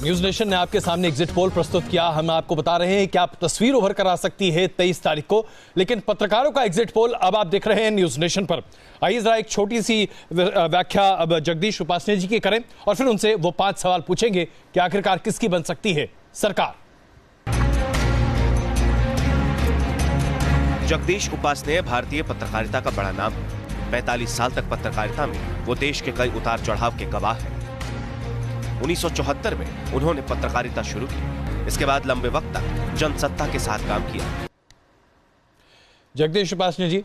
News nation ने आपके सामने एग्जिट पोल प्रस्तुत किया। हम आपको बता रहे हैं क्या तस्वीर उभर कर आ सकती है 23 तारीख को, लेकिन पत्रकारों का एग्जिट पोल अब आप देख रहे हैं न्यूज नेशन पर। आइए जरा एक छोटी सी व्याख्या अब जगदीश उपासने जी की करें और फिर उनसे वो 5 सवाल पूछेंगे कि आखिरकार किसकी बन सकती है सरकार। जगदीश उपासने भारतीय पत्रकारिता का बड़ा नाम है। 45 साल तक पत्रकारिता में वो देश के कई उतार चढ़ाव के गवाह हैं। 1974 में उन्होंने पत्रकारिता शुरू की। इसके बाद लंबे वक्त तक जनसत्ता के साथ काम किया। जगदीश उपासने जी,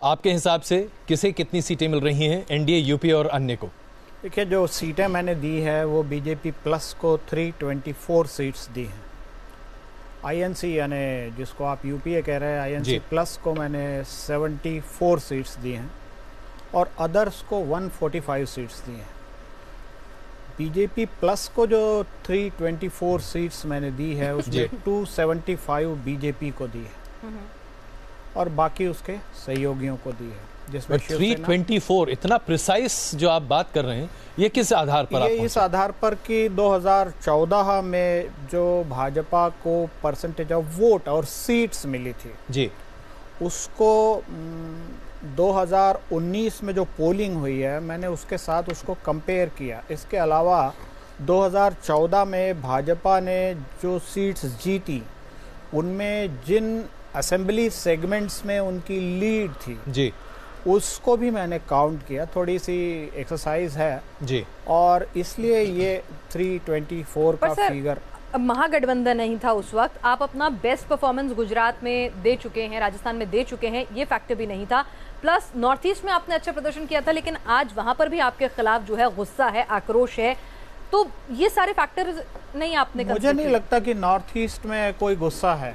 आपके हिसाब से किसे कितनी सीटें मिल रही हैं, एनडीए, यूपी और अन्य को? देखिए, जो सीटें मैंने दी है वो बीजेपी प्लस को 324 सीट्स दी हैं। आईएनसी यानी जिसको आप यूपीए कह रहे हैं, आईएनसी प्लस को मैंने 74 सीट्स दी हैं और अदर्स को 145 सीट्स दी हैं। बीजेपी प्लस को जो 324 सीट्स मैंने दी है उसमें 275 बीजेपी को दी है और बाकी उसके सहयोगियों को दी है, जिसमें 324 इतना प्रिसाइस जो आप बात कर रहे हैं, ये किस आधार पर? ये इस आधार पर कि 2014 में जो भाजपा को परसेंटेज ऑफ वोट और सीट्स मिली थी जी, उसको 2019 में जो पोलिंग हुई है मैंने उसके साथ उसको कंपेयर किया। इसके अलावा 2014 में भाजपा ने जो सीट्स जीती उनमें जिन असेंबली सेगमेंट्स में उनकी लीड थी जी, उसको भी मैंने काउंट किया। थोड़ी सी एक्सरसाइज है जी, और इसलिए ये 324 का फिगर। महागठबंधन नहीं था उस वक्त, आप अपना बेस्ट परफॉर्मेंस गुजरात में दे चुके हैं, राजस्थान में दे चुके हैं, ये फैक्टर भी नहीं था। प्लस नॉर्थ ईस्ट में आपने अच्छा प्रदर्शन किया था, लेकिन आज वहां पर भी आपके खिलाफ जो है गुस्सा है, आक्रोश है, तो ये सारे फैक्टर्स नहीं आपने? मुझे नहीं लगता कि नॉर्थ ईस्ट में कोई गुस्सा है।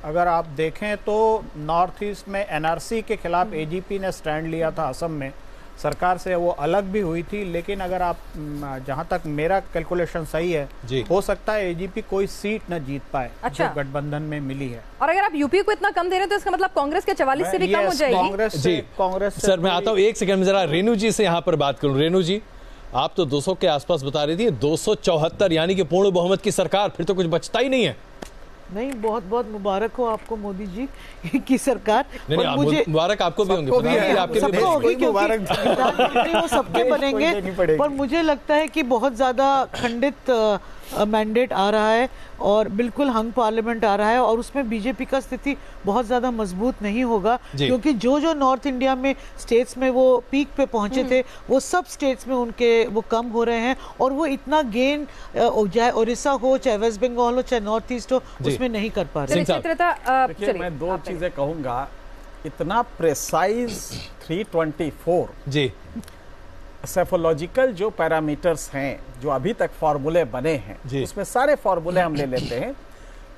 अगर आप देखें तो नॉर्थ ईस्ट में एनआरसी के खिलाफ एजीपी ने स्टैंड लिया था असम में, सरकार से वो अलग भी हुई थी, लेकिन अगर आप जहां तक मेरा कैलकुलेशन सही है, हो सकता है एजीपी कोई सीट न जीत पाए जो गठबंधन में मिली है। और अगर आप यूपी को इतना कम दे रहे हैं तो इसका मतलब कांग्रेस के 44 से भी कम हो जाएगी। कांग्रेस सर मैं आता हूँ एक सेकंड में, जरा रेणु जी से यहाँ पर बात करूँ। रेणु जी, आप तो 200 के आसपास बता रही थी, 274 यानी कि पूर्ण बहुमत की सरकार, फिर तो कुछ बचता ही नहीं है। नहीं, बहुत बहुत मुबारक हो आपको मोदी जी की सरकार। नहीं, मुझे मुबारक आपको भी होंगे, वो सबके बनेंगे, पर मुझे लगता है कि बहुत ज्यादा खंडित मैंडेट आ रहा है और बिल्कुल हंग पार्लियामेंट आ रहा है और उसमें बीजेपी का स्थिति बहुत ज्यादा मजबूत नहीं होगा, क्योंकि जो नॉर्थ इंडिया में स्टेट्स में वो पीक पे पहुंचे थे वो सब स्टेट्स में उनके वो कम हो रहे हैं और वो इतना गेन चाहे उड़ीसा हो, चाहे वेस्ट बंगाल हो, चाहे नॉर्थ ईस्ट हो, उसमें नहीं कर पा रहे। देखिए, मैं दो चीजें कहूंगा। इतना प्रेसाइज 324 जी, सेफोलॉजिकल जो पैरामीटर्स हैं, जो अभी तक फॉर्मूले बने हैं, उसमें सारे फॉर्मूले हम ले लेते हैं,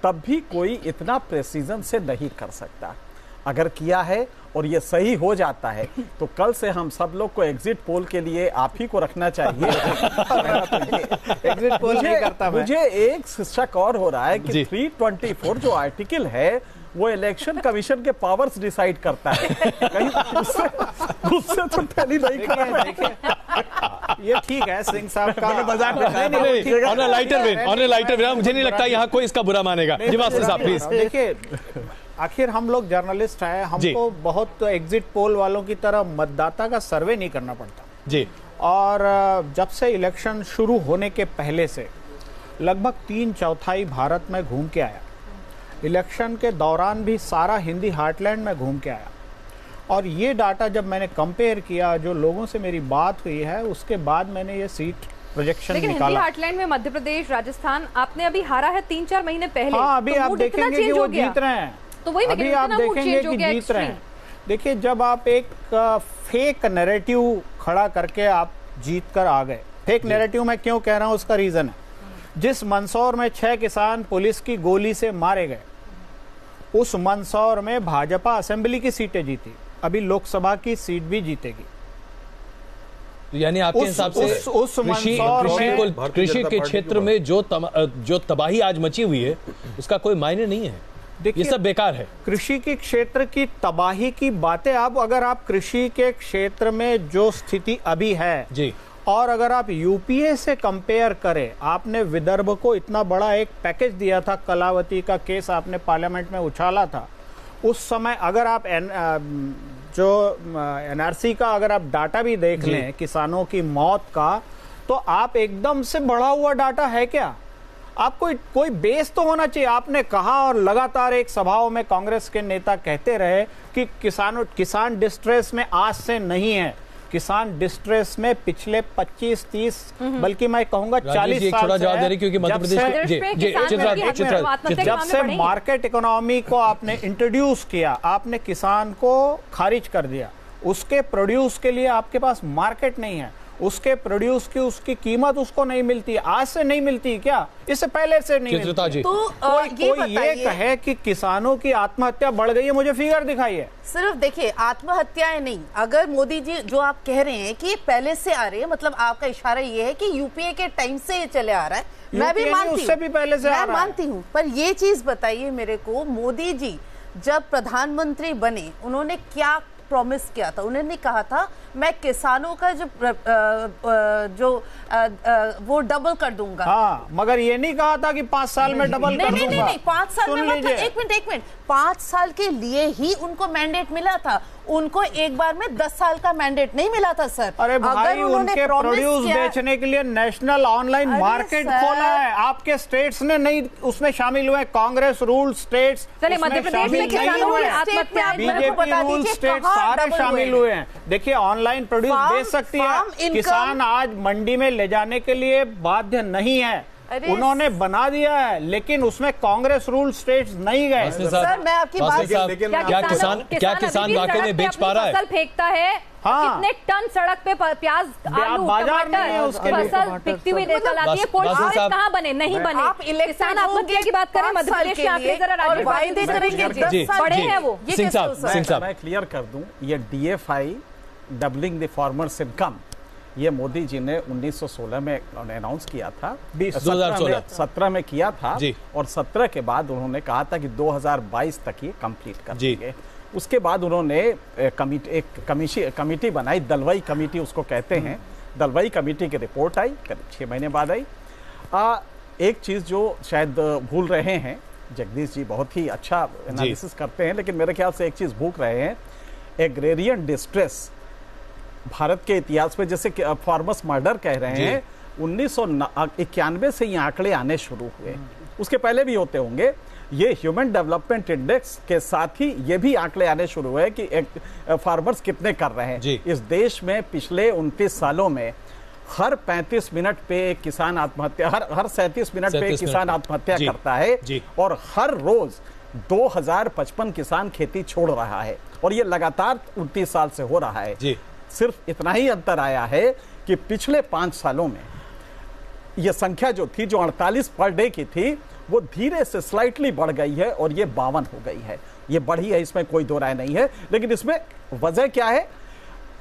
तब भी कोई इतना प्रेसिजन से नहीं कर सकता। अगर किया है और ये सही हो जाता है तो कल से हम सब लोग को एग्जिट पोल के लिए आप ही को रखना चाहिए। एग्जिट पोल नहीं करता। मुझे एक शक और हो रहा है कि 324 जो आर्टिकल है वो इलेक्शन कमीशन के पावर्स डिसाइड करता है, कहीं उससे तो टैली नहीं कर रहा है। ये ठीक है सिंह साहब का मजाक ऑन अ लाइटर वेन, मुझे नहीं लगता यहाँ कोई इसका बुरा मानेगा। जी वास्ते साहब प्लीज। देखिए, आखिर हम लोग जर्नलिस्ट हैं, हमको बहुत एग्जिट पोल वालों की तरह मतदाता का सर्वे नहीं करना पड़ता जी। और जब से इलेक्शन शुरू होने के पहले से लगभग 3/4 भारत में घूम के आया। इलेक्शन के दौरान भी सारा हिंदी हार्टलैंड में घूम के आया और ये डाटा जब मैंने कंपेयर किया, जो लोगों से मेरी बात हुई है, उसके बाद मैंने ये सीट प्रोजेक्शन निकाला। हिंदी हार्टलैंड में मध्य प्रदेश, राजस्थान आपने अभी हारा है 3-4 महीने पहले। हाँ, अभी आप देखेंगे कि वो जीत रहे हैं, तो वही अभी आप देखेंगे कि जीत रहे हैं। देखिए, जब आप एक फेक नैरेटिव खड़ा करके आप जीत कर आ गए, फेक नैरेटिव मैं क्यों कह रहा हूँ उसका रीजन है, जिस मंदसौर में 6 किसान पुलिस की गोली से मारे गए, उस मंदसौर में भाजपा असेंबली की सीटें जीती, अभी लोकसभा की सीट भी जीतेगी। यानी आपके हिसाब से कृषि के क्षेत्र में जो तबाही आज मची हुई है उसका कोई मायने नहीं है, ये सब बेकार है। कृषि के क्षेत्र की तबाही की बातें, अब अगर आप कृषि के क्षेत्र में जो स्थिति अभी है जी और अगर आप यूपीए से कंपेयर करें, आपने विदर्भ को इतना बड़ा एक पैकेज दिया था, कलावती का केस आपने पार्लियामेंट में उछाला था उस समय। अगर आप जो एनआरसी का अगर आप डाटा भी देख लें किसानों की मौत का, तो आप एकदम से बढ़ा हुआ डाटा है क्या? आपको कोई बेस तो होना चाहिए। आपने कहा और लगातार एक सभाओं में कांग्रेस के नेता कहते रहे कि किसान डिस्ट्रेस में आज से नहीं है, किसान डिस्ट्रेस में पिछले 25-30 बल्कि मैं कहूंगा 40 साल से है, क्योंकि मध्य प्रदेश जब से मार्केट इकोनॉमी को आपने इंट्रोड्यूस किया, आपने किसान को खारिज कर दिया। उसके प्रोड्यूस के लिए आपके पास मार्केट नहीं है, उसके प्रोड्यूस की उसकी कीमत उसको नहीं मिलती। आज से नहीं मिलती क्या? इससे पहले से नहीं मिलती। तो कोई ये कहे कि किसानों की आत्महत्या बढ़ गई है, मुझे फिगर दिखाइए। सिर्फ देखिए आत्महत्याएं नहीं, अगर मोदी जी जो आप कह रहे हैं कि पहले से आ रही है, मतलब आपका इशारा ये है कि यूपीए के टाइम से ये चले आ रहा है। मैं भी मानती हूँ, उससे भी पहले से मैं मानती हूँ, पर ये चीज बताइए मेरे को, मोदी जी जब प्रधानमंत्री बने उन्होंने क्या प्रॉमिस किया था? उन्होंने कहा था मैं किसानों का जो वो डबल कर दूंगा। हाँ, मगर ये नहीं कहा था कि 5 साल में डबल कर दूंगा। नहीं, 5 साल में मतलब एक मिनट 5 साल के लिए ही उनको मैंडेट मिला था, उनको एक बार में 10 साल का मैंडेट नहीं मिला था सर। अरे भाई, उनके प्रोड्यूस बेचने के लिए नेशनल ऑनलाइन मार्केट खोला है, आपके स्टेट्स ने नहीं उसमें शामिल हुए। कांग्रेस रूल स्टेट्स, मध्य प्रदेश में किसानों की आत्महत्या, बीजेपी रूल स्टेट सारे शामिल हुए हैं। देखिए ऑनलाइन प्रोड्यूस बेच सकती है, किसान आज मंडी में ले जाने के लिए बाध्य नहीं है, उन्होंने बना दिया है, लेकिन उसमें कांग्रेस रूल स्टेट्स नहीं गए। सर मैं आपकी बात, क्या किसान वाकई में बेच पा रहा है? फसल फेंकता है, कितने टन सड़क पे प्याज, आलू, टमाटर फसल बिकती हुई निकल आती है। कोल्ड स्टोरेज कहाँ बने? नहीं बने। आप किसान आत्महत्या की बात करें, मध्य प्रदेश के आंकड़े जरा वायदे करेंगे, बड़े हैं वो। सिंह साहब मैं क्लियर कर दूं, ये DFI doubling the farmers income, ये मोदी जी ने 1916 में अनाउंस किया था, 2017 में किया था, और 17 के बाद उन्होंने कहा था कि 2022 तक ये कंप्लीट कर देंगे। उसके बाद उन्होंने एक कमेटी बनाई, दलवाई कमेटी उसको कहते हैं। दलवाई कमेटी की रिपोर्ट आई, करीब 6 महीने बाद आई। एक चीज़ जो शायद भूल रहे हैं, जगदीश जी बहुत ही अच्छा एनालिसिस करते हैं, लेकिन मेरे ख्याल से एक चीज़ भूल रहे हैं, एग्रेरियन डिस्ट्रेस भारत के इतिहास में, जैसे फार्मर्स मर्डर कह रहे हैं, 1991 से ये आंकड़े आने शुरू हुए, उसके पहले भी होते होंगे। ये ह्यूमन डेवलपमेंट इंडेक्स के साथ ही ये भी आंकड़े आने शुरू हुए कि फार्मर्स कितने कर रहे हैं। इस देश में पिछले 29 सालों में हर 35 मिनट पे एक किसान आत्महत्या, हर 37 मिनट पे एक किसान आत्महत्या करता है, और हर रोज 2055 किसान खेती छोड़ रहा है, और ये लगातार 29 साल से हो रहा है। सिर्फ इतना ही अंतर आया है कि पिछले 5 सालों में यह संख्या जो थी, जो 48 पर डे की थी, वो धीरे से स्लाइटली बढ़ गई है और ये 52 हो गई है। ये बढ़ी है, इसमें कोई दो राय नहीं है, लेकिन इसमें वजह क्या है?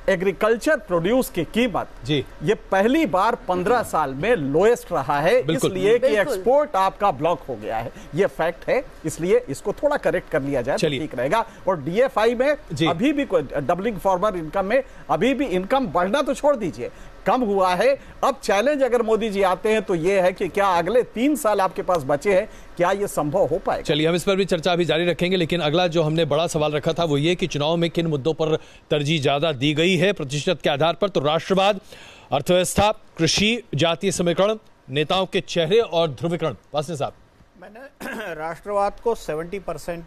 एग्रीकल्चर प्रोड्यूस की कीमत ये पहली बार 15 साल में लोएस्ट रहा है, इसलिए कि एक्सपोर्ट आपका ब्लॉक हो गया है। ये फैक्ट है, इसलिए इसको थोड़ा करेक्ट कर लिया जाए तो ठीक रहेगा। और डीएफआई में अभी भी डबलिंग फार्मर इनकम में अभी भी इनकम बढ़ना तो छोड़ दीजिए, कम हुआ है। अब चैलेंज अगर मोदी जी आते हैं तो ये है कि क्या अगले 3 साल आपके पास बचे हैं, क्या ये संभव हो पाएगा? चलिए हम इस पर भी चर्चा अभी जारी रखेंगे, लेकिन अगला जो हमने बड़ा सवाल रखा था वो ये कि चुनाव में किन मुद्दों पर तरजीह ज्यादा दी गई है प्रतिशत के आधार पर। तो राष्ट्रवाद, अर्थव्यवस्था, कृषि, जातीय समीकरण, नेताओं के चेहरे और ध्रुवीकरण। वासनी साहब, मैंने राष्ट्रवाद को 70%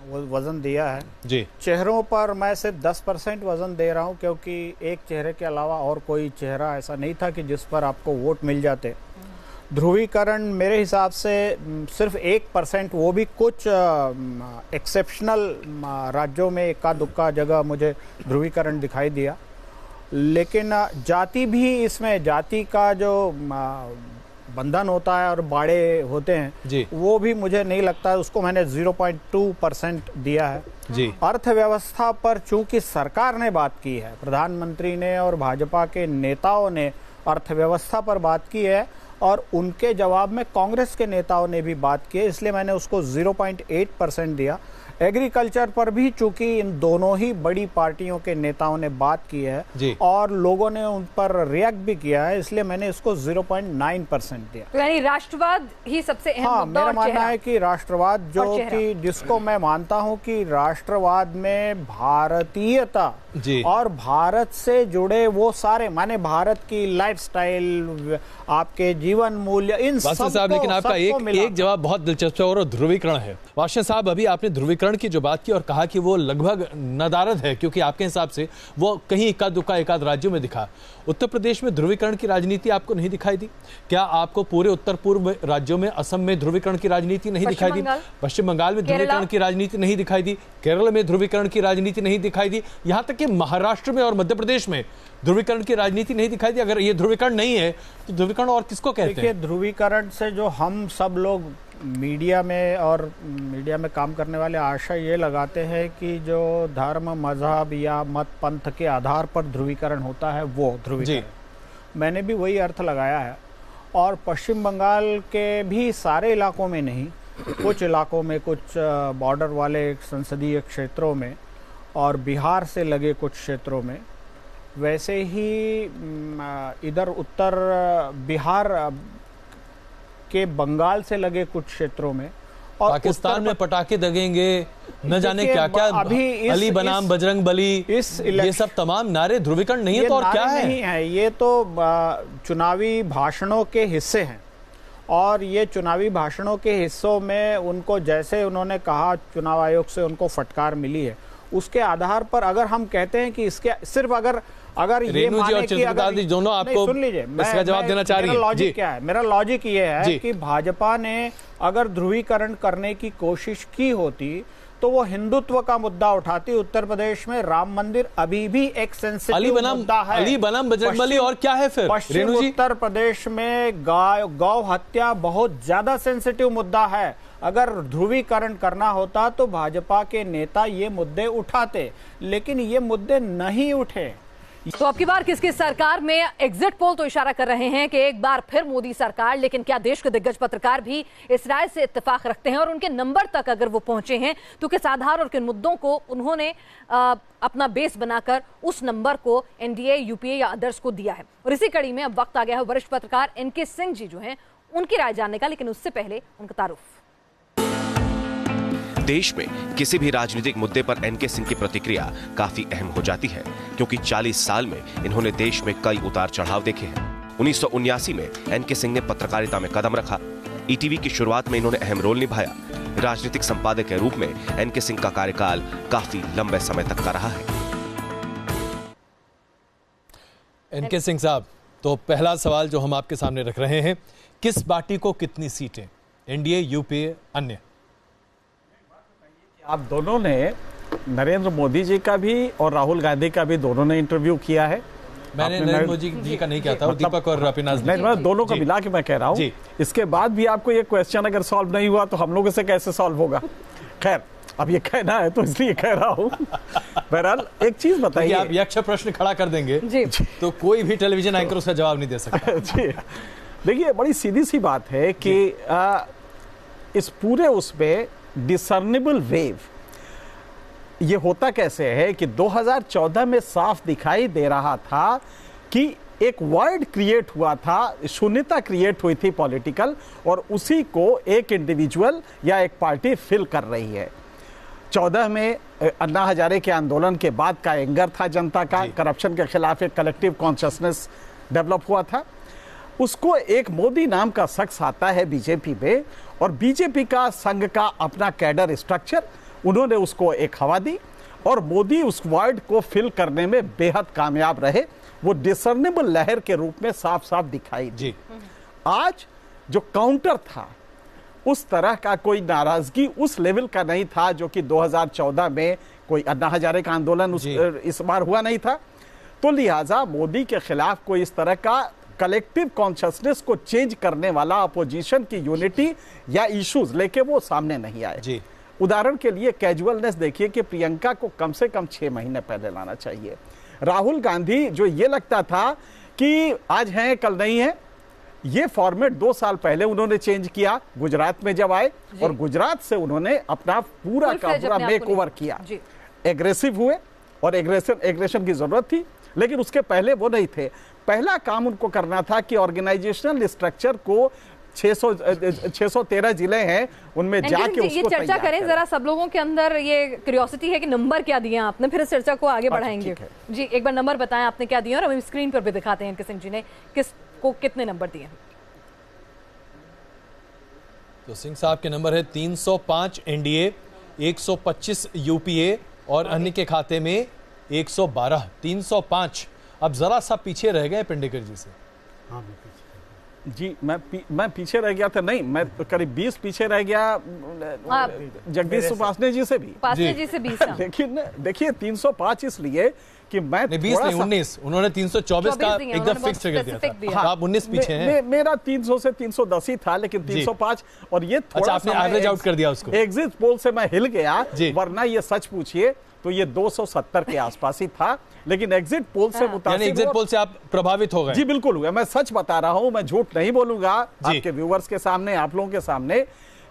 वजन दिया है जी। चेहरों पर मैं सिर्फ 10% वजन दे रहा हूं, क्योंकि एक चेहरे के अलावा और कोई चेहरा ऐसा नहीं था कि जिस पर आपको वोट मिल जाते। ध्रुवीकरण मेरे हिसाब से सिर्फ 1%, वो भी कुछ एक्सेप्शनल राज्यों में इक्का दुक्का जगह मुझे ध्रुवीकरण दिखाई दिया। लेकिन जाति भी, इसमें जाति का जो बंधन होता है और बाड़े होते हैं, वो भी मुझे नहीं लगता, उसको मैंने 0.2% दिया है जी। अर्थव्यवस्था पर चूंकि सरकार ने बात की है, प्रधानमंत्री ने और भाजपा के नेताओं ने अर्थव्यवस्था पर बात की है, और उनके जवाब में कांग्रेस के नेताओं ने भी बात की, इसलिए मैंने उसको 0.8% दिया। एग्रीकल्चर पर भी चूंकि इन दोनों ही बड़ी पार्टियों के नेताओं ने बात की है और लोगों ने उन पर रिएक्ट भी किया है, इसलिए मैंने इसको 0.9% दिया। तो यानी राष्ट्रवाद ही सबसे अहम हाँ, मुद्दा मेरा मानना है कि राष्ट्रवाद जो कि जिसको मैं मानता हूं कि राष्ट्रवाद में भारतीयता और भारत से जुड़े वो सारे, माने भारत की लाइफस्टाइल, आपके जीवन मूल्य, इन सब साहब, लेकिन आपका एक जवाब बहुत दिलचस्प है और ध्रुवीकरण है। वाशे साहब, अभी आपने ध्रुवीकरण की जो बात की और कहा कि वो लगभग नदारद है, क्योंकि आपके हिसाब से वो कहीं इक्का दुक्का एकाध राज्यों में दिखा। उत्तर प्रदेश में ध्रुवीकरण की राजनीति आपको नहीं दिखाई दी? क्या आपको पूरे उत्तर पूर्व राज्यों में, असम में ध्रुवीकरण की राजनीति नहीं दिखाई दी? पश्चिम बंगाल में ध्रुवीकरण की राजनीति नहीं दिखाई दी? केरल में ध्रुवीकरण की राजनीति नहीं दिखाई दी? यहां तक कि महाराष्ट्र में और मध्य प्रदेश में ध्रुवीकरण की राजनीति नहीं दिखाई दी। अगर ये ध्रुवीकरण नहीं है तो ध्रुवीकरण और किसको कहते हैं? देखिए, ध्रुवीकरण से जो हम सब लोग मीडिया में काम करने वाले आशा ये लगाते हैं कि जो धर्म, मजहब या मत पंथ के आधार पर ध्रुवीकरण होता है वो ध्रुवीकरण। मैंने भी वही अर्थ लगाया है। और पश्चिम बंगाल के भी सारे इलाकों में नहीं, कुछ इलाकों में, कुछ बॉर्डर वाले संसदीय क्षेत्रों में और बिहार से लगे कुछ क्षेत्रों में, वैसे ही इधर उत्तर बिहार के बंगाल से लगे कुछ क्षेत्रों में, और पाकिस्तान में पटाखे दगेंगे, न जाने क्या क्या, अभी अली बनाम बजरंग बली, ये सब तमाम नारे ध्रुवीकरण नहीं है तो और क्या है? नहीं है, ये तो चुनावी भाषणों के हिस्से हैं। और ये चुनावी भाषणों के हिस्सों में उनको, जैसे उन्होंने कहा चुनाव आयोग से उनको फटकार मिली है, उसके आधार पर अगर हम कहते हैं कि इसके सिर्फ अगर ये माने कि अगर दोनों आपको सुन लीजिए, इसका जवाब देना चाह रही है। लॉजिक क्या है? मेरा लॉजिक ये है कि भाजपा ने अगर ध्रुवीकरण करने की कोशिश की होती तो वो हिंदुत्व का मुद्दा उठाती। उत्तर प्रदेश में राम मंदिर अभी भी एक सेंसिटिव मुद्दा है। अली बनाम बजरंग बली और क्या है फिर? पश्चिम उत्तर प्रदेश में गौ हत्या बहुत ज्यादा सेंसिटिव मुद्दा है। अगर ध्रुवीकरण करना होता तो भाजपा के नेता ये मुद्दे उठाते, लेकिन ये मुद्दे नहीं उठे। तो अब की बार किसकी सरकार में एग्जिट पोल तो इशारा कर रहे हैं कि एक बार फिर मोदी सरकार, लेकिन क्या देश के दिग्गज पत्रकार भी इस राय से इत्तेफाक रखते हैं और उनके नंबर तक अगर वो पहुंचे हैं तो किस आधार और किन मुद्दों को उन्होंने अपना बेस बनाकर उस नंबर को एनडीए, यूपीए या अदर्स को दिया है? और इसी कड़ी में अब वक्त आ गया है वरिष्ठ पत्रकार एनके सिंह जी जो हैं उनकी राय जानने का, लेकिन उससे पहले उनका तारुफ। देश में किसी भी राजनीतिक मुद्दे पर एनके सिंह की प्रतिक्रिया काफी अहम हो जाती है, क्योंकि 40 साल में इन्होंने देश में कई उतार चढ़ाव देखे हैं। 1979 में एनके सिंह ने पत्रकारिता में कदम रखा। ईटीवी की शुरुआत में इन्होंने अहम रोल निभाया। राजनीतिक संपादक के रूप में एनके सिंह का कार्यकाल काफी लंबे समय तक का रहा है। एनके सिंह साहब, तो पहला सवाल जो हम आपके सामने रख रहे हैं, किस पार्टी को कितनी सीटें, एनडीए, यूपीए, अन्य? आप दोनों ने नरेंद्र मोदी जी का भी और राहुल गांधी का भी दोनों ने इंटरव्यू किया है। मैंने नरेंद्र मोदी जी का नहीं किया था, मतलब, दीपक और अपिनाश नहीं, दोनों को मिला के मैं कह रहा हूँ। इसके बाद भी आपको ये क्वेश्चन अगर सॉल्व नहीं हुआ तो हम लोगों से कैसे सॉल्व होगा? खैर, अब ये कहना है तो इसलिए कह रहा हूँ। बहरहाल एक चीज बताइए, आप यक्ष प्रश्न खड़ा कर देंगे तो कोई भी टेलीविजन एंकर उसका जवाब नहीं दे सकता। जी देखिए, बड़ी सीधी सी बात है कि इस पूरे उसमें डिसर्नेबल वेव ये होता कैसे है कि 2014 में साफ दिखाई दे रहा था कि एक वर्ड क्रिएट हुआ था, शून्यता क्रिएट हुई थी पॉलिटिकल, और उसी को एक इंडिविजुअल या एक पार्टी फिल कर रही है। 14 में अन्ना हजारे के आंदोलन के बाद का एंगर था जनता का, करप्शन के खिलाफ एक कलेक्टिव कॉन्शियसनेस डेवलप हुआ था। उसको एक मोदी नाम का शख्स आता है बीजेपी में, और बीजेपी का संघ का अपना कैडर स्ट्रक्चर, उन्होंने उसको एक हवा दी और मोदी उस वर्ड को फिल करने में बेहद कामयाब रहे। वो डिसर्नेबल लहर के रूप में साफ साफ दिखाई दी। आज जो काउंटर था, उस तरह का कोई नाराजगी उस लेवल का नहीं था जो कि 2014 में कोई अन्ना हजारे का आंदोलन इस बार हुआ नहीं था। तो लिहाजा मोदी के खिलाफ कोई इस तरह का कलेक्टिव कॉन्शियसनेस को चेंज करने वाला अपोजिशन की यूनिटी या इश्यूज लेके वो सामने नहीं आए। उदाहरण के लिए कैजुअलनेस देखिए कि प्रियंका को कम से कम 6 महीने पहले लाना चाहिए। राहुल गांधी, जो ये लगता था कि आज हैं कल नहीं है, ये फॉर्मेट 2 साल पहले उन्होंने चेंज किया गुजरात में जब आए, और गुजरात से उन्होंने अपना पूरा का पूरा मेकओवर किया। एग्रेसिव हुए, और एग्रेशन की जरूरत थी, लेकिन उसके पहले वो नहीं थे। पहला काम उनको करना था कि ऑर्गेनाइजेशनल स्ट्रक्चर को 613 जिले हैं उनमें जाके उसको ये चर्चा करें जरा, सब लोगों के अंदर ये क्यूरियोसिटी है कि नंबर क्या दिए आपने, फिर इस चर्चा को आगे बढ़ाएंगे। जी एक बार नंबर बताएं आपने क्या दिए, और हम स्क्रीन पर भी दिखाते हैं सिंह जी ने किसको कितने नंबर दिए। तो सिंह साहब के नंबर है 305 एनडीए, 125 यूपीए और अन्य के खाते में 112। 305। अब जरा सा पीछे रह गए पिंडेकर जी से। हाँ जी, मैं पीछे रह गया था, नहीं मैं करीब 20 पीछे रह गया जगदीश सुपासने जी से भी। जी से 20। लेकिन देखिए 305 इसलिए कि मैं 20 नहीं 19, उन्होंने 324 का एकदम फिक्स फिगर दिया था। आप 19 पीछे हैं। मेरा 300 से 310 ही था, लेकिन 305, और ये थोड़ा आपने एवरेज आउट कर दिया उसको। एग्जिट पोल से मैं हिल गया, वरना ये सच पूछिए तो ये 270 के आसपास ही था, लेकिन एग्जिट पोल से मुतासिर, एग्जिट पोल से आप प्रभावित हो गए। जी बिल्कुल हुआ, मैं सच बता रहा हूं, मैं झूठ नहीं बोलूंगा आपके व्यूअर्स के सामने, आप लोगों के सामने,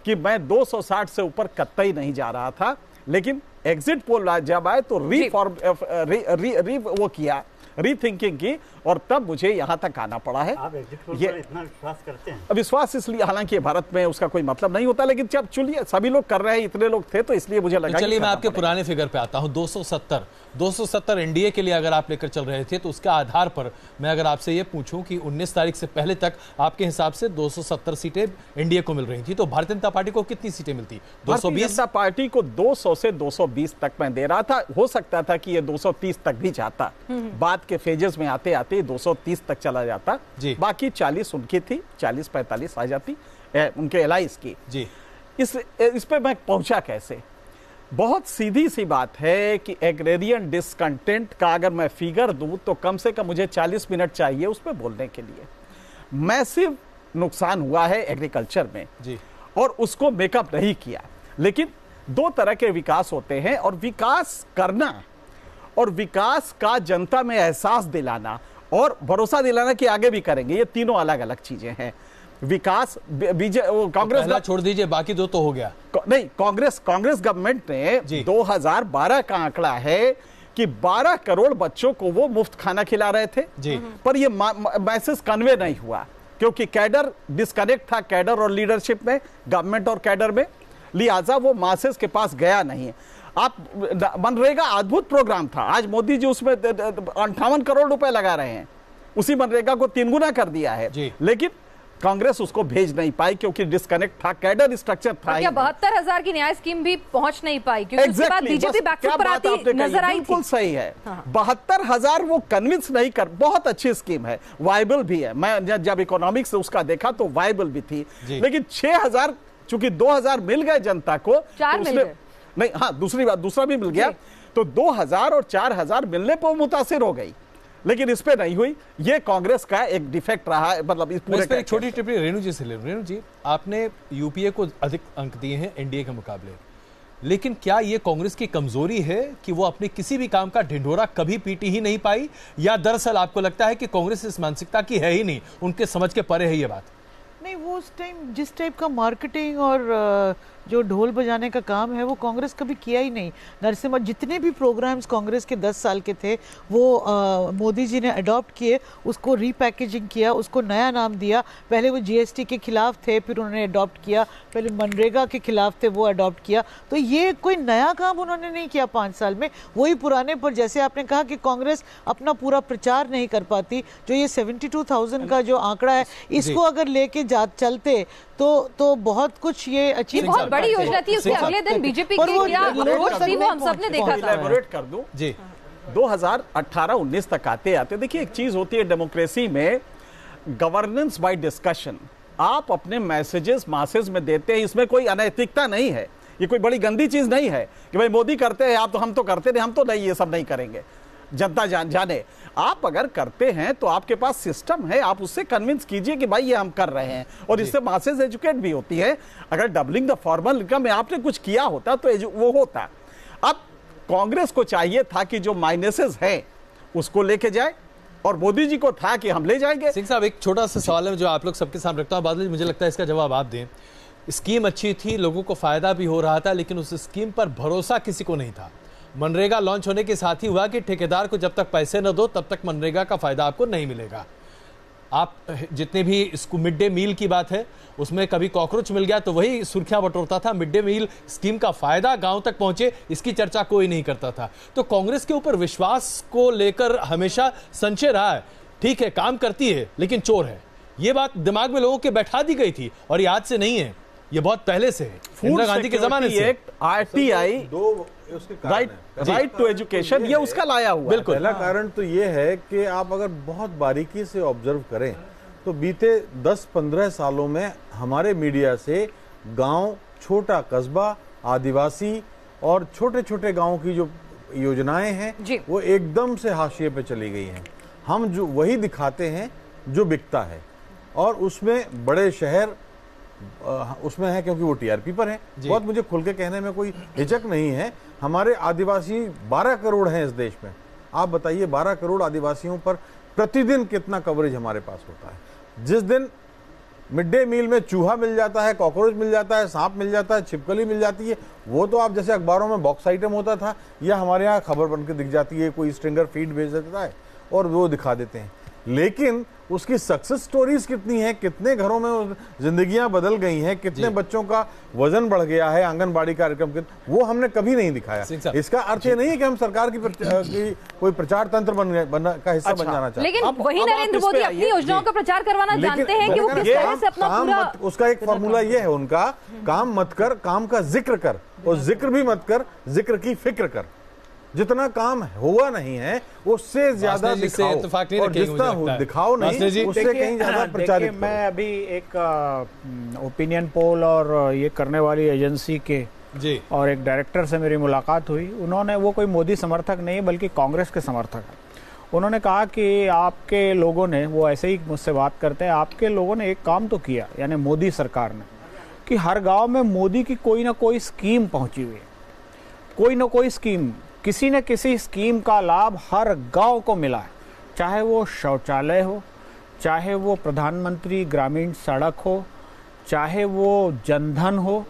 कि मैं 260 से ऊपर कतई नहीं जा रहा था। लेकिन एग्जिट पोल जब आए तो वो किया, रीथिंकिंग की, और तब मुझे यहां तक आना पड़ा है। आप एग्जिट पोल पर इतना विश्वास करते हैं? विश्वास इसलिए, हालांकि भारत में उसका कोई मतलब नहीं होता, लेकिन जब चलिए सभी लोग कर रहे हैं, इतने लोग थे, तो इसलिए मुझे लगा। चलिए मैं आपके पुराने फिगर पे आता हूं। 270 एनडीए के लिए अगर आप लेकर चल रहे थे, तो उसके आधार पर मैं अगर आपसे ये पूछूं कि 19 तारीख से पहले तक आपके हिसाब से 270 सीटें एनडीए को मिल रही थी, तो भारतीय जनता पार्टी को कितनी सीटें मिलती? 220। भारतीय जनता पार्टी को 200 से 220 तक मैं दे रहा था। हो सकता था कि ये 230 तक भी जाता, बाद के फेजेस में आते आते 230 तक चला जाता। बाकी 40 उनकी थी, 40-45 आ जाती उनके एलाइज की। जी इस पे मैं पहुंचा कैसे? बहुत सीधी सी बात है कि एग्रेरियन डिसकंटेंट का अगर मैं फिगर दूं तो कम से कम मुझे 40 मिनट चाहिए उस पर बोलने के लिए। मैसिव नुकसान हुआ है एग्रीकल्चर में जी, और उसको मेकअप नहीं किया। लेकिन 2 तरह के विकास होते हैं, और विकास करना और विकास का जनता में एहसास दिलाना और भरोसा दिलाना कि आगे भी करेंगे, ये तीनों अलग अलग चीजें हैं। विकास कांग्रेस तो छोड़ दीजिए, बाकी 2 तो हो गया। नहीं, कांग्रेस गवर्नमेंट ने 2012 का आंकड़ा है कि 12 करोड़ बच्चों को वो मुफ्त खाना खिला रहे थे जी। पर ये मैसेज कन्वे नहीं हुआ, क्योंकि कैडर डिस्कनेक्ट था, कैडर और लीडरशिप में, गवर्नमेंट और कैडर में, लिहाजा वो मैसेज के पास गया नहीं है। आप मनरेगा अद्भुत प्रोग्राम था, आज मोदी जी उसमें 58 करोड़ रुपए लगा रहे हैं, उसी मनरेगा को 3 गुना कर दिया है, लेकिन कांग्रेस उसको भेज नहीं पाई क्योंकि डिस्कनेक्ट था, कैडर स्ट्रक्चर था। क्या 72,000 की न्याय स्कीम भी पहुंच नहीं पाई क्योंकि उसके बाद बीजेपी बैकफुट पर आती नजर आई थी? बिल्कुल सही है। 72,000 वो कन्विंस नहीं कर, बहुत अच्छी स्कीम है, वायबल भी है। मैं जब इकोनॉमिक्स से उसका देखा तो वायबल भी थी, लेकिन 6,000 चूंकि 2,000 मिल गए जनता को, 4 मिल गए नहीं, हाँ दूसरा भी मिल गया, तो 2,000 और 4,000 मिलने पर मुतासिर हो गई, लेकिन इस पे नहीं हुई। ये कांग्रेस का एक डिफेक्ट रहा है। मतलब इस पूरे एक छोटी टिप्पणी रेणु जी से ले। रेणु जी, आपने यूपीए को अधिक अंक दिए हैं एनडीए के मुकाबले, लेकिन क्या ये कांग्रेस की कमजोरी है कि वो अपने किसी भी काम का ढिंढोरा कभी पीटी ही नहीं पाई, या दरअसल आपको लगता है कि कांग्रेस इस मानसिकता की है ही नहीं, उनके समझ के परे है ये बात? नहीं, वो उस टाइम जिस टाइप का मार्केटिंग और जो ढोल बजाने का काम है वो कांग्रेस कभी किया ही नहीं। नरसिम्हा, जितने भी प्रोग्राम्स कांग्रेस के 10 साल के थे वो मोदी जी ने अडॉप्ट किए, उसको रीपैकेजिंग किया, उसको नया नाम दिया। पहले वो जीएसटी के खिलाफ थे, फिर उन्होंने अडॉप्ट किया, पहले मनरेगा के खिलाफ थे, वो अडॉप्ट किया। तो ये कोई नया काम उन्होंने नहीं किया 5 साल में, वही पुराने। पर जैसे आपने कहा कि कांग्रेस अपना पूरा प्रचार नहीं कर पाती, जो ये 72,000 का जो आंकड़ा है, इसको अगर लेके चलते तो बहुत कुछ ये अचीव, बहुत बड़ी योजना थी। उसके अगले दिन बीजेपी के क्या अप्रोच थी वो हम सबने देखा था। एलैबोरेट कर दूं जी। 2018-19 तक आते आते देखिए, एक चीज होती है डेमोक्रेसी में, गवर्नेंस बाय डिस्कशन। आप अपने मैसेजेस मासेज में देते हैं, इसमें कोई अनैतिकता नहीं है, ये कोई बड़ी गंदी चीज नहीं है कि भाई मोदी करते हैं आप तो हम तो करते नहीं, हम तो नहीं, ये सब नहीं करेंगे, जनता जाने। आप अगर करते हैं तो आपके पास सिस्टम है, आप उससे कन्विंस कीजिए कि भाई ये हम कर रहे हैं, और इससे मासेज एजुकेट भी होती है। अगर डबलिंग द फॉर्मल इनकम में आपने कुछ किया होता तो वो होता। अब कांग्रेस को चाहिए था कि जो माइनसेस हैं उसको लेके जाए, और मोदी जी को था कि हम ले जाएंगे। सिंह साहब, एक छोटा सा सवाल है जो आप लोग सबके सामने रखता हूं, बादल जी मुझे लगता है इसका जवाब आप दें। स्कीम अच्छी थी, लोगों को फायदा भी हो रहा था, लेकिन उस स्कीम पर भरोसा किसी को नहीं था। मनरेगा लॉन्च होने के साथ ही हुआ कि ठेकेदार को जब तक पैसे न दो तब तक मनरेगा का फायदा आपको नहीं मिलेगा। आप जितने भी इसको मिड डे मील की बात है, उसमें कभी कॉकरोच मिल गया तो वही सुर्खियां बटोरता था। मिड डे मील स्कीम का फायदा गांव तक पहुंचे, इसकी चर्चा कोई नहीं करता था। तो कांग्रेस के ऊपर विश्वास को लेकर हमेशा संशय रहा है। ठीक है, काम करती है लेकिन चोर है, ये बात दिमाग में लोगों के बैठा दी गई थी और ये आज से नहीं है, ये बहुत पहले से है, इंदिरा गांधी के जमाने से। आरटीआई, राइट टू एजुकेशन, ये उसका लाया हुआ। बिल्कुल, पहला कारण तो ये है कि आप अगर बहुत बारीकी से ऑब्जर्व करें तो बीते 10-15 सालों में हमारे मीडिया से गांव, छोटा कस्बा, आदिवासी और छोटे छोटे गांवों की जो योजनाएं हैं वो एकदम से हाशिए पे चली गई हैं। हम जो वही दिखाते हैं जो बिकता है, और उसमें बड़े शहर उसमें है क्योंकि वो टीआरपी पर है। बहुत मुझे खुल के कहने में कोई हिचक नहीं है। हमारे आदिवासी 12 करोड़ हैं इस देश में। आप बताइए 12 करोड़ आदिवासियों पर प्रतिदिन कितना कवरेज हमारे पास होता है। जिस दिन मिड डे मील में चूहा मिल जाता है, कॉकरोच मिल जाता है, सांप मिल जाता है, छिपकली मिल जाती है, वो तो आप जैसे अखबारों में बॉक्स आइटम होता था, या हमारे यहाँ खबर बन के दिख जाती है, कोई स्ट्रिंगर फीड भेज देता है और वो दिखा देते हैं। लेकिन उसकी सक्सेस स्टोरीज कितनी है, कितने घरों में जिंदगियां बदल गई हैं, कितने बच्चों का वजन बढ़ गया है आंगनबाड़ी कार्यक्रम के, वो हमने कभी नहीं दिखाया। इसका अर्थ ये नहीं है कि हम सरकार की कोई प्रचार तंत्र का हिस्सा बन जाना चाहते हैं। लेकिन वही नरेंद्र मोदी अपनी योजनाओं का प्रचार करवाना जानते हैं कि वो किस तरह से अपना पूरा, उसका एक फॉर्मूला ये है उनका, काम मत कर, काम का जिक्र कर, और जिक्र भी मत कर, जिक्र की फिक्र कर। जितना काम हुआ नहीं है उससे ज्यादा दिखाओ, और जितना दिखाओ नहीं उससे कहीं ज्यादा प्रचारित करो। मैं अभी एक ओपिनियन पोल और ये करने वाली एजेंसी के और एक डायरेक्टर से मेरी मुलाकात हुई। उन्होंने, वो कोई मोदी समर्थक नहीं बल्कि कांग्रेस के समर्थक है, उन्होंने कहा कि आपके लोगों ने, वो ऐसे ही मुझसे बात करते हैं, आपके लोगों ने एक काम तो किया, यानी मोदी सरकार ने, कि हर गाँव में मोदी की कोई ना कोई स्कीम पहुंची हुई है, कोई ना कोई स्कीम, किसी न किसी स्कीम का लाभ हर गांव को मिला है, चाहे वो शौचालय हो, चाहे वो प्रधानमंत्री ग्रामीण सड़क हो, चाहे वो जनधन हो,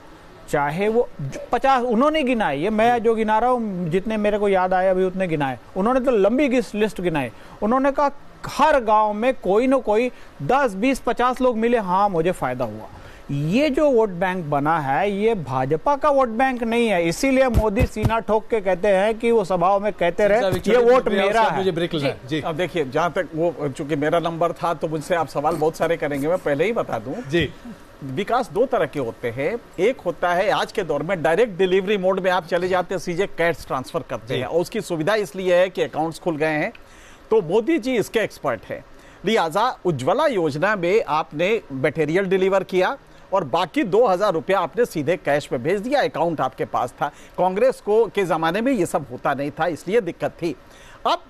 चाहे वो 50, उन्होंने गिनाए, ये मैं जो गिना रहा हूँ, जितने मेरे को याद आए अभी उतने गिनाए, उन्होंने तो लंबी लिस्ट गिनाए। उन्होंने कहा हर गांव में कोई न कोई 10, 20, 50 लोग मिले, हाँ मुझे फायदा हुआ। ये जो वोट बैंक बना है ये भाजपा का वोट बैंक नहीं है, इसीलिए मोदी सीना ठोक के कहते हैं कि वो सभाओं में कहते रहे ये वोट मेरा है। मुझे ब्रेक लेना है जी। अब देखिए, जहां तक वो, चूंकि मेरा नंबर था तो मुझसे आप सवाल बहुत सारे करेंगे, मैं पहले ही बता दूं जी। विकास दो तरह के होते हैं। एक होता है आज के दौर में डायरेक्ट डिलीवरी मोड में आप चले जाते हैं, सीधे कैश ट्रांसफर करते हैं, और उसकी सुविधा इसलिए है कि अकाउंट्स खुल गए हैं। तो मोदी जी इसके एक्सपर्ट है। लिहाजा उज्ज्वला योजना में आपने मटेरियल डिलीवर किया और बाकी 2000 रुपया आपने सीधे कैश में भेज दिया, अकाउंट आपके पास था। कांग्रेस को के जमाने में ये सब होता नहीं था, इसलिए दिक्कत थी। अब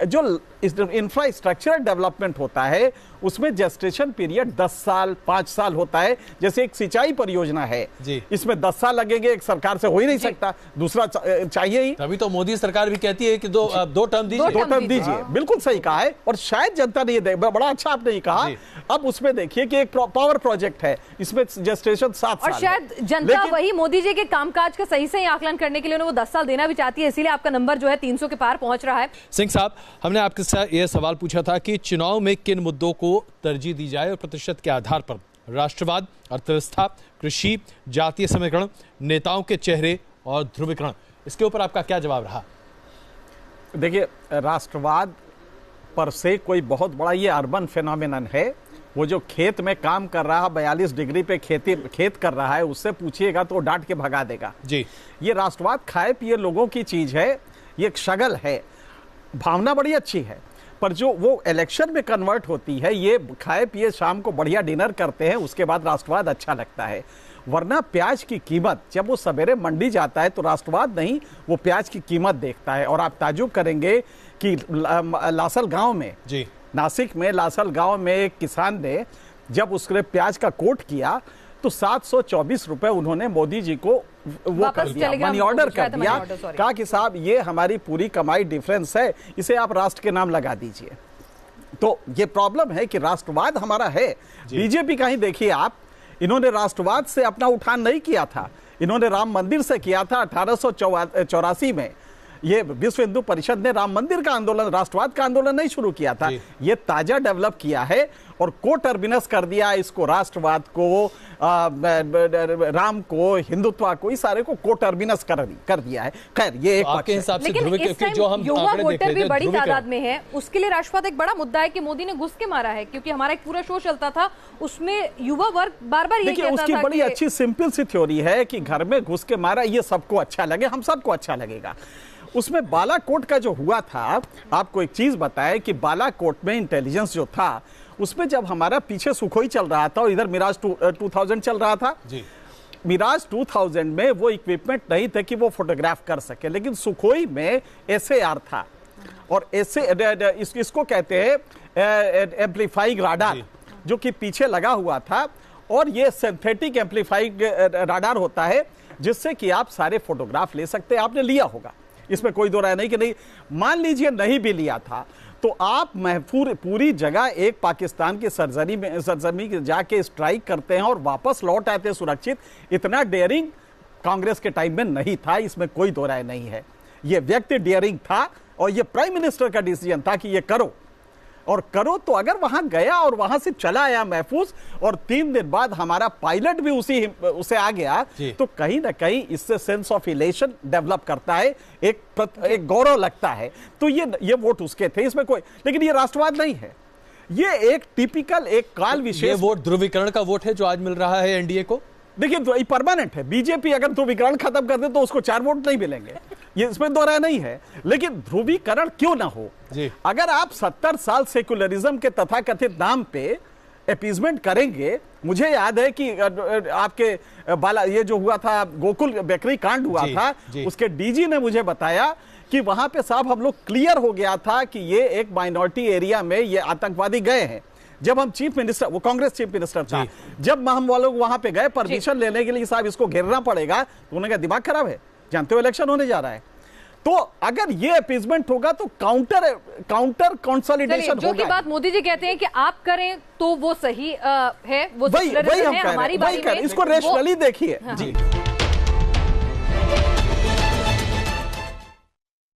जो इंफ्रास्ट्रक्चरल डेवलपमेंट होता है उसमें जेस्टेशन पीरियड 10 साल 5 साल होता है। जैसे एक सिंचाई परियोजना है, इसमें 10 साल लगेंगे, एक सरकार से हो ही नहीं सकता, दूसरा चाहिए ही। तभी तो मोदी सरकार भी कहती है कि दो टर्म दीजिए, 2 टर्म दीजिए। बिल्कुल सही कहा है, और शायद जनता ने ये बड़ा अच्छा आपने ये कहा। अब उसमें देखिए कि एक पावर प्रोजेक्ट है, इसमें जेस्टेशन 7 साल, और शायद जनता वही मोदी जी के कामकाज का सही से आकलन करने के लिए उन्हें वो 10 साल देना भी चाहती है, इसीलिए आपका नंबर जो है 300 के पार पहुंच रहा है। सिंह साहब, हमने आपके साथ यह सवाल पूछा था कि चुनाव में किन मुद्दों को तरजीह दी जाए और प्रतिशत के आधार पर, राष्ट्रवाद, अर्थव्यवस्था, कृषि, जातीय समीकरण, नेताओं के चेहरे और ध्रुवीकरण, इसके ऊपर आपका क्या जवाब रहा? देखिए, राष्ट्रवाद पर से कोई बहुत बड़ा ये अर्बन फिनोमिनन है। वो जो खेत में काम कर रहा है, 42 डिग्री पे खेत कर रहा है, उससे पूछिएगा तो डांट के भगा देगा जी। ये राष्ट्रवाद खाए पिए लोगों की चीज है, ये एक शगल है, भावना बड़ी अच्छी है, पर जो वो इलेक्शन में कन्वर्ट होती है, ये खाए पिए शाम को बढ़िया डिनर करते हैं, उसके बाद राष्ट्रवाद अच्छा लगता है। वरना प्याज की कीमत जब वो सवेरे मंडी जाता है तो राष्ट्रवाद नहीं, वो प्याज की कीमत देखता है। और आप ताजुब करेंगे कि लासल गांव में जी, नासिक में लासल गांव में एक किसान ने जब उसने प्याज का कोट किया तो 724 रुपए उन्होंने मोदी जी को वो कर दिया, मनी ऑर्डर कर दिया, कहा कि साहब ये हमारी पूरी कमाई डिफरेंस है, इसे आप राष्ट्र के नाम लगा दीजिए। तो ये प्रॉब्लम है कि राष्ट्रवाद हमारा है। बीजेपी का ही देखिए आप, इन्होंने राष्ट्रवाद से अपना उठान नहीं किया था, इन्होंने राम मंदिर से किया था 1884 में। ये विश्व हिंदू परिषद ने राम मंदिर का आंदोलन, राष्ट्रवाद का आंदोलन नहीं शुरू किया था, ये ताजा डेवलप किया है और को टर्मिनस कर दिया इसको, राष्ट्रवाद को, राम को, हिंदुत्व को, इस सारे को को टर्मिनस कर दिया है। खैर ये एक आपके हिसाब से लेकिन जो हम युवा वोटर भी बड़ी तादाद में है, उसके लिए राष्ट्रवाद एक बड़ा मुद्दा है कि मोदी ने घुस के मारा है, क्योंकि हमारा एक पूरा शो चलता था उसमें युवा वर्ग बार बार ये कहता था। उसकी बड़ी अच्छी सिंपल सी थ्योरी है कि घर में घुस के मारा, ये सबको अच्छा लगे, हम सबको अच्छा लगेगा। उसमें बालाकोट का जो हुआ था, आपको एक चीज बताए कि बालाकोट में इंटेलिजेंस जो था, उसमें जब हमारा पीछे सुखोई चल रहा था और इधर मिराज 2000 चल रहा था जी। मिराज 2000 में वो इक्विपमेंट नहीं थे कि वो फोटोग्राफ कर सके, लेकिन सुखोई में SAR था और इसको कहते हैं एम्पलीफाइंग राडार, जो कि पीछे लगा हुआ था, और ये सिंथेटिक एम्पलीफाइंग राडार होता है जिससे कि आप सारे फोटोग्राफ ले सकते हैं। आपने लिया होगा, इसमें कोई दो राय नहीं कि नहीं। मान लीजिए नहीं भी लिया था तो आप महफूज पूरी जगह एक पाकिस्तान की सरजमी में जाके स्ट्राइक करते हैं और वापस लौट आते हैं सुरक्षित। इतना डेयरिंग कांग्रेस के टाइम में नहीं था, इसमें कोई दो राय नहीं है। ये व्यक्ति डेयरिंग था और ये प्राइम मिनिस्टर का डिसीजन था कि ये करो और करो। तो अगर वहां गया और वहां से चला आया महफूज और 3 दिन बाद हमारा पायलट भी उसे आ गया, तो कहीं ना कहीं इससे सेंस ऑफ इलेशन डेवलप करता है, एक गौरव लगता है। तो ये वोट उसके थे, इसमें कोई, लेकिन ये राष्ट्रवाद नहीं है, ये एक टिपिकल एक काल विशेष वोट ध्रुवीकरण का वोट है जो आज मिल रहा है एनडीए को। देखिए परमानेंट है, बीजेपी अगर ध्रुवीकरण खत्म कर दे तो उसको 4 वोट नहीं मिलेंगे, ये इसमें दो राय नहीं है। लेकिन ध्रुवीकरण क्यों ना हो, अगर आप 70 साल सेकुलरिज्म के तथाकथित नाम पे अपीजमेंट करेंगे। मुझे याद है कि आपके ये जो हुआ था गोकुल बेकरी कांड हुआ था, उसके डीजी ने मुझे बताया कि वहां पे साहब हम लोग क्लियर हो गया था कि ये एक माइनॉरिटी एरिया में ये आतंकवादी गए हैं। जब हम चीफ मिनिस्टर, वो कांग्रेस चीफ मिनिस्टर था, जब हम वो लोग वहां पे गए परमिशन लेने के लिए, साहब इसको घेरना पड़ेगा, तो उन्होंने कहा दिमाग खराब है, जानते हो इलेक्शन होने जा रहा है। तो अगर ये अपीजमेंट होगा तो काउंटर कंसोलिडेशन जो की बात मोदी जी कहते हैं कि आप करें तो वो सही है, वो वही हम कह रहे हैं, इसको रेशनली देखिए।